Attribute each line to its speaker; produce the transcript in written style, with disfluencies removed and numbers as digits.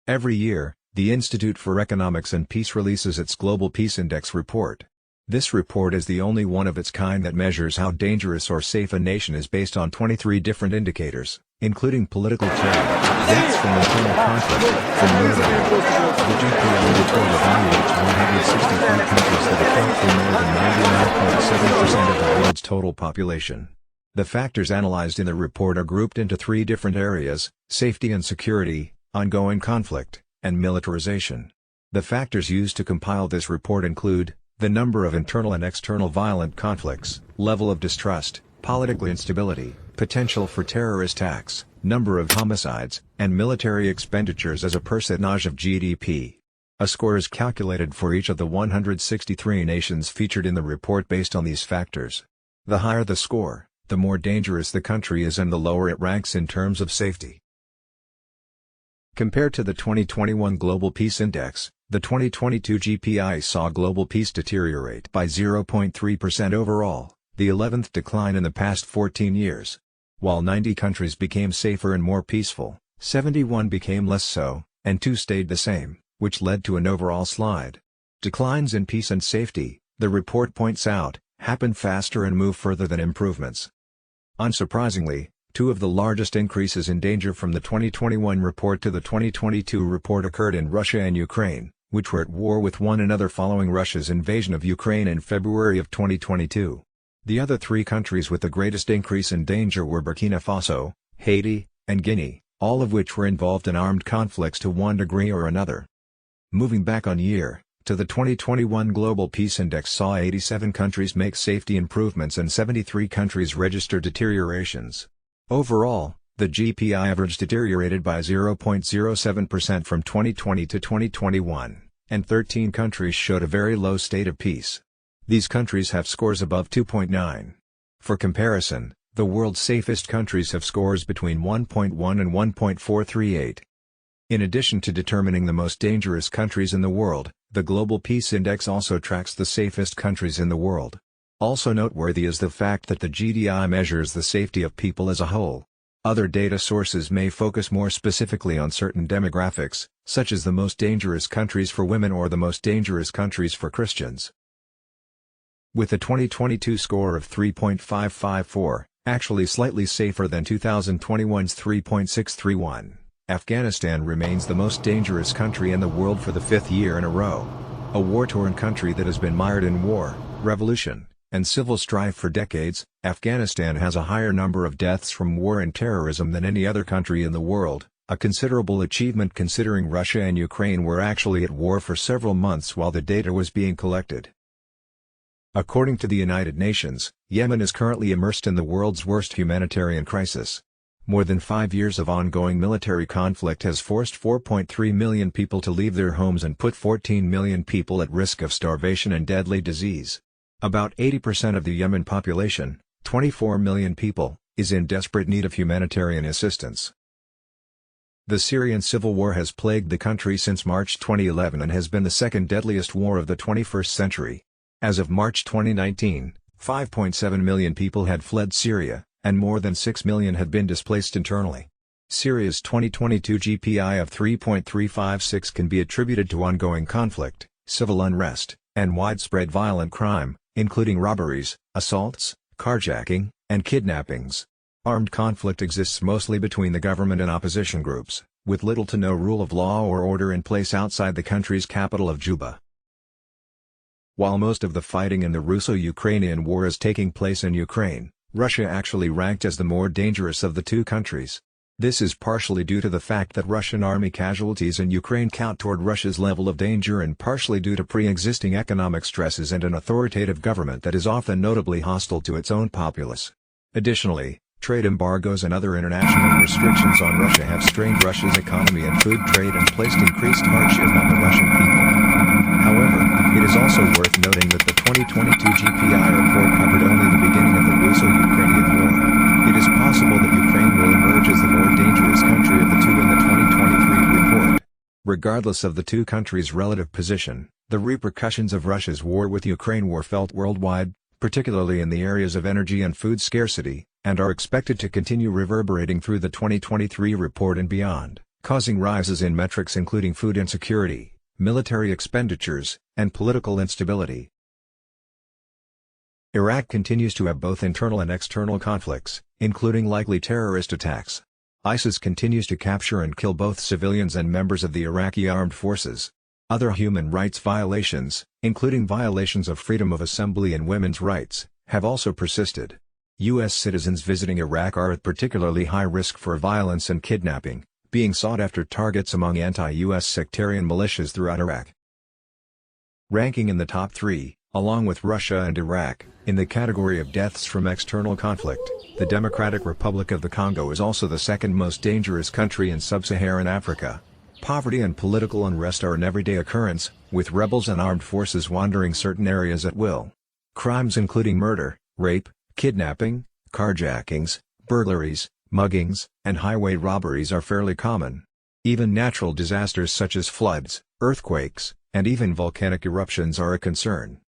Speaker 1: Every year, the Institute for Economics and Peace releases its Global Peace Index report. This report is the only one of its kind that measures how dangerous or safe a nation is based on 23 different indicators, including political terror, deaths from internal conflict, from military. The GPI report evaluates 163 countries that account for more than 99.7% of the world's total population. The factors analyzed in the report are grouped into three different areas: safety and security, ongoing conflict, and militarization. The factors used to compile this report include the number of internal and external violent conflicts, level of distrust, political instability, potential for terrorist acts, number of homicides, and military expenditures as a percentage of GDP. A score is calculated for each of the 163 nations featured in the report based on these factors. The higher the score, the more dangerous the country is and the lower it ranks in terms of safety. Compared to the 2021 Global Peace Index, the 2022 GPI saw global peace deteriorate by 0.3% overall, the 11th decline in the past 14 years. While 90 countries became safer and more peaceful, 71 became less so, and 2 stayed the same, which led to an overall slide. Declines in peace and safety, the report points out, happen faster and move further than improvements. Unsurprisingly, 2 of the largest increases in danger from the 2021 report to the 2022 report occurred in Russia and Ukraine, which were at war with one another following Russia's invasion of Ukraine in February of 2022. The other 3 countries with the greatest increase in danger were Burkina Faso, Haiti, and Guinea, all of which were involved in armed conflicts to one degree or another. Moving back on year, to the 2021 Global Peace Index saw 87 countries make safety improvements and 73 countries register deteriorations. Overall, the GPI average deteriorated by 0.07% from 2020 to 2021, and 13 countries showed a very low state of peace. These countries have scores above 2.9. For comparison, the world's safest countries have scores between 1.1 and 1.438. In addition to determining the most dangerous countries in the world, the Global Peace Index also tracks the safest countries in the world. Also noteworthy is the fact that the GDI measures the safety of people as a whole. Other data sources may focus more specifically on certain demographics, such as the most dangerous countries for women or the most dangerous countries for Christians. With a 2022 score of 3.554, actually slightly safer than 2021's 3.631, Afghanistan remains the most dangerous country in the world for the 5th year in a row. A war-torn country that has been mired in war, revolution, and civil strife for decades, Afghanistan has a higher number of deaths from war and terrorism than any other country in the world, a considerable achievement considering Russia and Ukraine were actually at war for several months while the data was being collected. According to the United Nations, Yemen is currently immersed in the world's worst humanitarian crisis. More than 5 years of ongoing military conflict has forced 4.3 million people to leave their homes and put 14 million people at risk of starvation and deadly disease. About 80% of the Yemen population, 24 million people, is in desperate need of humanitarian assistance. The Syrian civil war has plagued the country since March 2011 and has been the second deadliest war of the 21st century. As of March 2019, 5.7 million people had fled Syria, and more than 6 million had been displaced internally. Syria's 2022 GPI of 3.356 can be attributed to ongoing conflict, civil unrest, and widespread violent crime, including robberies, assaults, carjacking, and kidnappings. Armed conflict exists mostly between the government and opposition groups, with little to no rule of law or order in place outside the country's capital of Juba. While most of the fighting in the Russo-Ukrainian war is taking place in Ukraine, Russia actually ranked as the more dangerous of the 2 countries. This is partially due to the fact that Russian army casualties in Ukraine count toward Russia's level of danger and partially due to pre-existing economic stresses and an authoritative government that is often notably hostile to its own populace. Additionally, trade embargoes and other international restrictions on Russia have strained Russia's economy and food trade and placed increased hardship on the Russian people. However, it is also worth noting that the 2022 GPI report covered only the beginning of the Russo-Ukrainian War. It is possible that Ukraine will emerge as the more dangerous country of the 2 in the 2023 report. Regardless of the 2 countries' relative position, the repercussions of Russia's war with Ukraine were felt worldwide, particularly in the areas of energy and food scarcity, and are expected to continue reverberating through the 2023 report and beyond. causing rises in metrics including food insecurity, military expenditures, and political instability. Iraq continues to have both internal and external conflicts, including likely terrorist attacks. ISIS continues to capture and kill both civilians and members of the Iraqi armed forces. Other human rights violations, including violations of freedom of assembly and women's rights, have also persisted. U.S. citizens visiting Iraq are at particularly high risk for violence and kidnapping, being sought after targets among anti-U.S. sectarian militias throughout Iraq. Ranking in the top 3, along with Russia and Iraq, in the category of deaths from external conflict, the Democratic Republic of the Congo is also the second most dangerous country in sub-Saharan Africa. Poverty and political unrest are an everyday occurrence, with rebels and armed forces wandering certain areas at will. Crimes including murder, rape, kidnapping, carjackings, burglaries, muggings, and highway robberies are fairly common. Even natural disasters such as floods, earthquakes, and even volcanic eruptions are a concern.